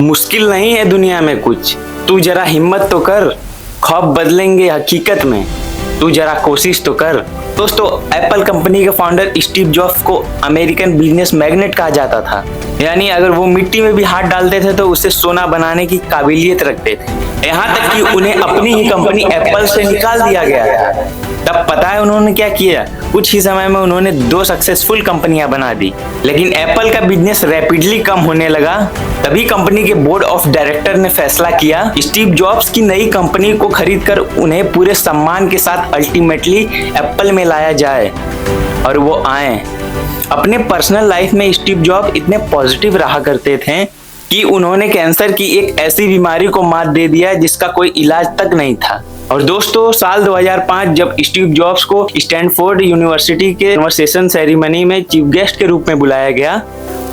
मुश्किल नहीं है दुनिया में कुछ, तू जरा हिम्मत तो कर, ख्वाब बदलेंगे हकीकत में, तू जरा कोशिश तो कर। दोस्तों, एप्पल कंपनी के फाउंडर स्टीव जॉब्स को अमेरिकन बिजनेस मैग्नेट कहा जाता था। यानी अगर वो मिट्टी में भी हाथ डालते थे तो उसे सोना बनाने की काबिलियत रखते थे। यहाँ तक कि उन्हें अपनी ही कंपनी एप्पल से निकाल दिया गया था। तब पता है उन्होंने क्या किया? कुछ ही समय में उन्होंने 2 सक्सेसफुल कंपनियां बना दी। लेकिन एप्पल का बिजनेस रैपिडली कम होने लगा। तभी कंपनी के बोर्ड ऑफ डायरेक्टर ने फैसला किया स्टीव जॉब्स की नई कंपनी को खरीदकर उन्हें पूरे सम्मान के साथ अल्टीमेटली एप्पल में लाया जाए। और वो आए। अपने पर्सनल लाइफ में स्टीव जॉब इतने पॉजिटिव रहा करते थे कि उन्होंने कैंसर की एक ऐसी बीमारी को मात दे दिया जिसका कोई इलाज तक नहीं था। और दोस्तों, साल 2005 जब स्टीव जॉब्स को स्टैनफोर्ड यूनिवर्सिटी के कन्वर्सेशन सेरेमनी में चीफ गेस्ट के रूप में बुलाया गया,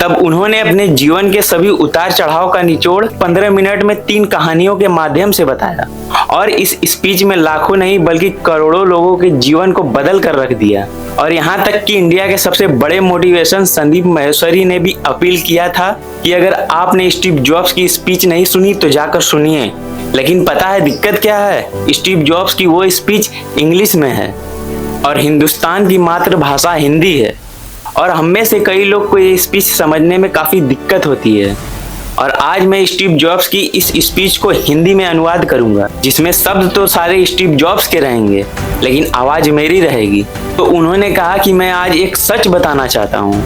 तब उन्होंने अपने जीवन के सभी उतार चढ़ाव का निचोड़ 15 मिनट में 3 कहानियों के माध्यम से बताया। और इस स्पीच में लाखों नहीं बल्कि करोड़ों लोगों के जीवन को बदल कर रख दिया। और यहाँ तक कि इंडिया के सबसे बड़े मोटिवेशन संदीप माहेश्वरी ने भी अपील किया था कि अगर आपने स्टीव जॉब्स की स्पीच नहीं सुनी तो जाकर सुनिए। लेकिन पता है दिक्कत क्या है? स्टीव जॉब्स की वो स्पीच इंग्लिश में है और हिंदुस्तान की मातृभाषा हिंदी है। और हम में से कई लोग को ये स्पीच समझने में काफ़ी दिक्कत होती है। और आज मैं स्टीव जॉब्स की इस स्पीच को हिंदी में अनुवाद करूंगा, जिसमें शब्द तो सारे स्टीव जॉब्स के रहेंगे लेकिन आवाज़ मेरी रहेगी। तो उन्होंने कहा कि मैं आज एक सच बताना चाहता हूँ।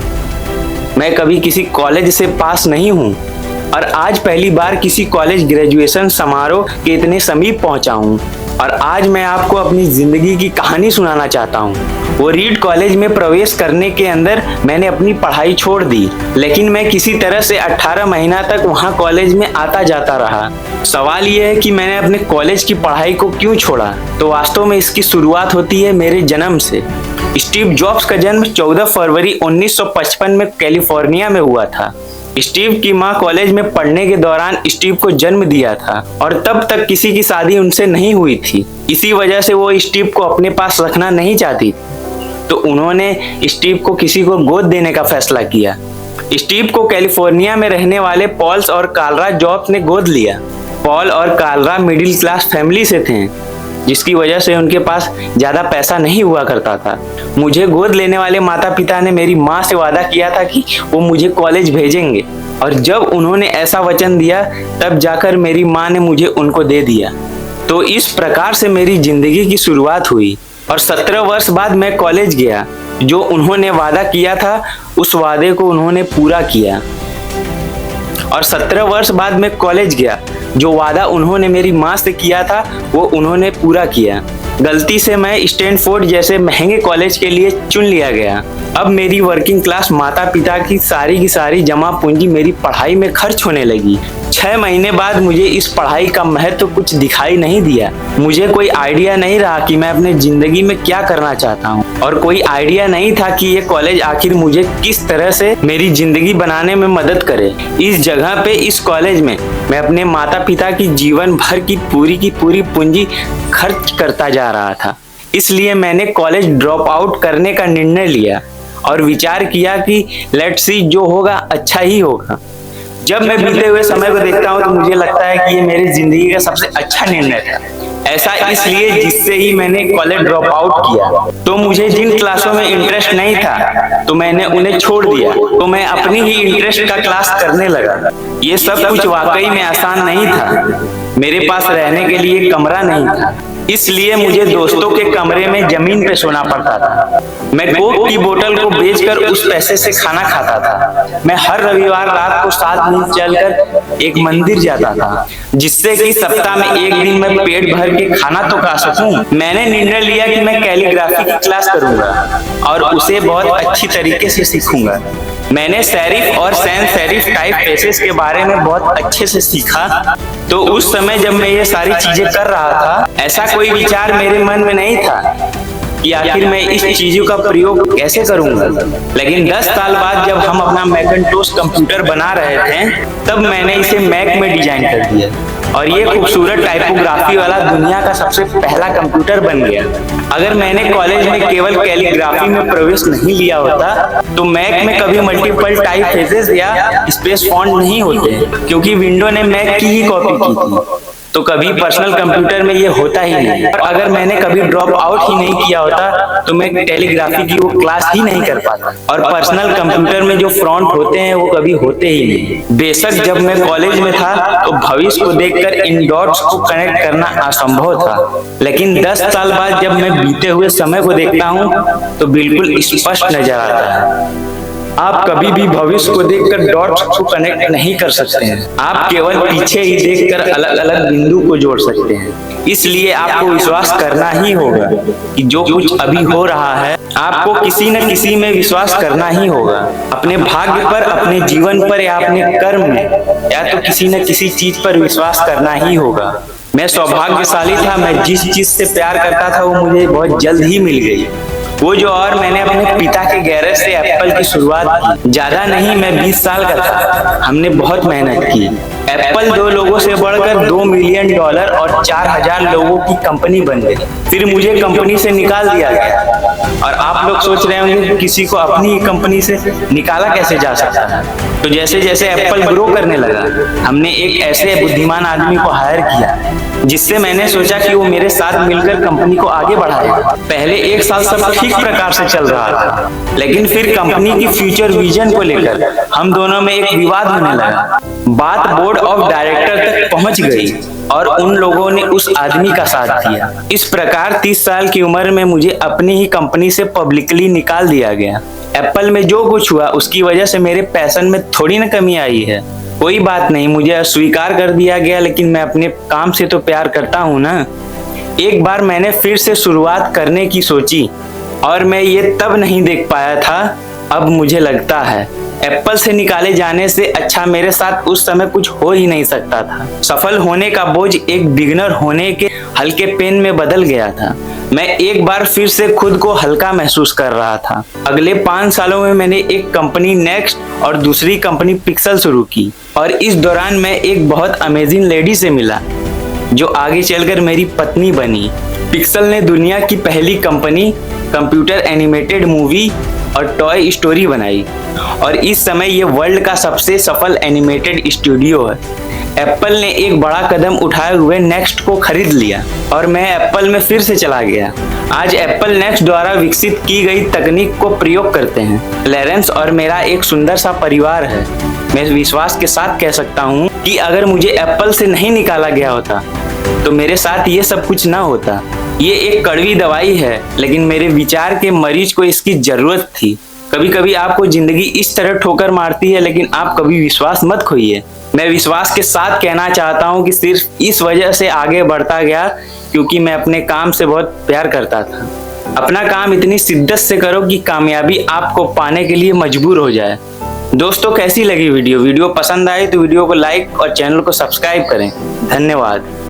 मैं कभी किसी कॉलेज से पास नहीं हूँ और आज पहली बार किसी कॉलेज ग्रेजुएशन समारोह के इतने समीप पहुँचा हूँ। और आज मैं आपको अपनी ज़िंदगी की कहानी सुनाना चाहता हूँ। वो रीड कॉलेज में प्रवेश करने के अंदर मैंने अपनी पढ़ाई छोड़ दी, लेकिन मैं किसी तरह से 18 महीना तक वहाँ कॉलेज में आता जाता रहा। सवाल ये है कि मैंने अपने कॉलेज की पढ़ाई को क्यों छोड़ा? तो वास्तव में इसकी शुरुआत होती है मेरे जन्म से। स्टीव जॉब्स का जन्म 14 फरवरी 1955 में कैलिफोर्निया में हुआ था। स्टीव की मां कॉलेज में पढ़ने के दौरान स्टीव को जन्म दिया था और तब तक किसी की शादी उनसे नहीं हुई थी। इसी वजह से वो स्टीव को अपने पास रखना नहीं चाहती, तो उन्होंने स्टीव को किसी को गोद देने का फैसला किया। स्टीव को कैलिफोर्निया में रहने वाले पॉल्स और कालरा जॉब्स ने गोद लिया। पॉल और कालरा मिडिल क्लास फैमिली से थे, जिसकी वजह से उनके पास ज़्यादा पैसा नहीं हुआ करता था। मुझे गोद लेने वाले माता पिता ने मेरी माँ से वादा किया था कि वो मुझे कॉलेज भेजेंगे, और जब उन्होंने ऐसा वचन दिया तब जाकर मेरी माँ ने मुझे उनको दे दिया। तो इस प्रकार से मेरी ज़िंदगी की शुरुआत हुई। और 17 वर्ष बाद मैं कॉलेज गया। जो उन्होंने वादा किया था उस वादे को उन्होंने पूरा किया। और 17 वर्ष बाद मैं कॉलेज गया। जो वादा उन्होंने मेरी माँ से किया था वो उन्होंने पूरा किया। गलती से मैं स्टैनफोर्ड जैसे महंगे कॉलेज के लिए चुन लिया गया। अब मेरी वर्किंग क्लास माता पिता की सारी जमा पूंजी मेरी पढ़ाई में खर्च होने लगी। 6 महीने बाद मुझे इस पढ़ाई का महत्व कुछ दिखाई नहीं दिया। मुझे कोई आइडिया नहीं रहा कि मैं अपने जिंदगी में क्या करना चाहता हूँ, और कोई आइडिया नहीं था कि ये कॉलेज आखिर मुझे किस तरह से मेरी जिंदगी बनाने में मदद करे। इस जगह पे, इस कॉलेज में मैं अपने माता पिता की जीवन भर की पूरी पूंजी खर्च करता जा रहा था। इसलिए मैंने कॉलेज ड्रॉप आउट करने का निर्णय लिया और विचार किया कि लेट्स सी, जो होगा अच्छा ही होगा। जब मैं बीते हुए समय को देखता हूँ तो मुझे लगता है कि ये मेरी जिंदगी का सबसे अच्छा निर्णय था। ऐसा इसलिए जिससे ही मैंने कॉलेज ड्रॉप आउट किया। तो मुझे जिन क्लासों में इंटरेस्ट नहीं था तो मैंने उन्हें छोड़ दिया, तो मैं अपनी ही इंटरेस्ट का क्लास करने लगा। ये सब कुछ वाकई में आसान नहीं था। मेरे पास रहने के लिए कमरा नहीं था, इसलिए मुझे दोस्तों के कमरे में जमीन पे सोना पड़ता था। मैं कोक की बोतल को बेचकर उस पैसे से खाना खाता था। मैं हर रविवार रात को 7 मिनट चलकर एक मंदिर जाता था, जिससे कि सप्ताह में एक दिन मैं पेट भर के खाना तो खा सकूं। मैंने निर्णय लिया कि मैं कैलीग्राफी की क्लास करूंगा और उसे बहुत अच्छी तरीके से सीखूंगा। मैंने सेरिफ और सैंस सेरिफ टाइप पेसेस के बारे में बहुत अच्छे से सीखा। तो उस समय जब मैं ये सारी चीजें कर रहा था, ऐसा कोई विचार मेरे मन में नहीं था कि आखिर मैं इस चीजों का प्रयोग कैसे करूंगा। लेकिन 10 साल बाद जब हम अपना मैकिन्टोश कंप्यूटर बना रहे थे, तब मैंने इसे मैक में डिजाइन कर दिया और ये खूबसूरत टाइपोग्राफी वाला दुनिया का सबसे पहला कंप्यूटर बन गया। अगर मैंने कॉलेज में केवल कैलीग्राफी में प्रवेश नहीं लिया होता तो मैक में कभी मल्टीपल टाइप फेजेस या स्पेस फॉन्ट नहीं होते, क्योंकि विंडो ने मैक की ही कॉपी की थी। तो कभी पर्सनल कंप्यूटर में ये होता ही नहीं। और अगर मैंने कभी ड्रॉप आउट ही नहीं किया होता तो मैं टेलीग्राफी की वो क्लास ही नहीं कर पाता। और पर्सनल कंप्यूटर में जो फ्रंट होते हैं वो कभी होते ही नहीं। बेशक जब मैं कॉलेज में था तो भविष्य को देखकर इन डॉट्स को कनेक्ट करना असंभव था, लेकिन 10 साल बाद जब मैं बीते हुए समय को देखता हूँ तो बिल्कुल स्पष्ट नजर आता है। आप कभी भी भविष्य को देखकर डॉट्स को कनेक्ट नहीं कर सकते हैं, आप केवल पीछे ही देखकर अलग अलग बिंदु को जोड़ सकते हैं। इसलिए आपको विश्वास करना ही होगा कि जो कुछ अभी हो रहा है आपको किसी न किसी में विश्वास करना ही होगा। अपने भाग्य पर, अपने जीवन पर या अपने कर्म में, या तो किसी न किसी चीज पर विश्वास करना ही होगा। मैं सौभाग्यशाली था, मैं जिस चीज से प्यार करता था वो मुझे बहुत जल्द ही मिल गई। वो जो, और मैंने अपने पिता के गैरेज से एप्पल की शुरुआत की। ज्यादा नहीं, मैं 20 साल का था। हमने बहुत मेहनत की। एप्पल 2 लोगों से बढ़कर $2 मिलियन और 4000 लोगों की कंपनी बन गई। फिर मुझे कंपनी से निकाल दिया गया। और आप लोग सोच रहे होंगे किसी को अपनी कंपनी से निकाला कैसे जा सकता है। तो जैसे जैसे एप्पल ग्रो करने लगा, हमने एक ऐसे बुद्धिमान आदमी को हायर किया जिससे मैंने सोचा कि वो मेरे साथ मिलकर कंपनी को आगे बढ़ाएगा। पहले 1 साल सब ठीक प्रकार से चल रहा था, लेकिन फिर कंपनी की फ्यूचर विजन को लेकर हम दोनों में एक विवाद होने लगा। बात बोर्ड ऑफ डायरेक्टर तक पहुंच गई और उन लोगों ने उस आदमी का साथ दिया। इस प्रकार 30 साल की उम्र में मुझे अपनी ही कंपनी से पब्लिकली निकाल दिया गया। एप्पल में जो कुछ हुआ उसकी वजह से मेरे पैशन में थोड़ी न कमी आई है। कोई बात नहीं, मुझे अस्वीकार कर दिया गया, लेकिन मैं अपने काम से तो प्यार करता हूँ ना। एक बार मैंने फिर से शुरुआत करने की सोची और मैं ये तब नहीं देख पाया था, अब मुझे लगता है एप्पल से निकाले जाने से अच्छा मेरे साथ उस समय कुछ हो ही नहीं सकता था। सफल होने का बोझ एक बिगिनर होने के हल्के पेन में बदल गया था। मैं एक बार फिर से खुद को हल्का महसूस कर रहा था। अगले 5 सालों में मैंने एक कंपनी नेक्स्ट और दूसरी कंपनी पिक्सल शुरू की, और इस दौरान मैं एक बहुत अमेजिंग लेडी से मिला जो आगे चलकर मेरी पत्नी बनी। पिक्सल ने दुनिया की पहली कंपनी कंप्यूटर एनिमेटेड मूवी और टॉय स्टोरी बनाई, और इस समय ये वर्ल्ड का सबसे सफल एनिमेटेड स्टूडियो है। एप्पल ने एक बड़ा कदम उठाए हुए नेक्स्ट को खरीद लिया और मैं एप्पल में फिर से चला गया। आज एप्पल नेक्स्ट द्वारा विकसित की गई तकनीक को प्रयोग करते हैं। लॉरेंस और मेरा एक सुंदर सा परिवार है। मैं विश्वास के साथ कह सकता हूँ कि अगर मुझे एप्पल से नहीं निकाला गया होता तो मेरे साथ ये सब कुछ ना होता। ये एक कड़वी दवाई है, लेकिन मेरे विचार के मरीज को इसकी जरूरत थी। कभी कभी आपको जिंदगी इस तरह ठोकर मारती है, लेकिन आप कभी विश्वास मत खोइए। मैं विश्वास के साथ कहना चाहता हूँ कि सिर्फ इस वजह से आगे बढ़ता गया क्योंकि मैं अपने काम से बहुत प्यार करता था। अपना काम इतनी शिद्दत से करो कि कामयाबी आपको पाने के लिए मजबूर हो जाए। दोस्तों, कैसी लगी वीडियो पसंद आए तो वीडियो को लाइक और चैनल को सब्सक्राइब करें। धन्यवाद।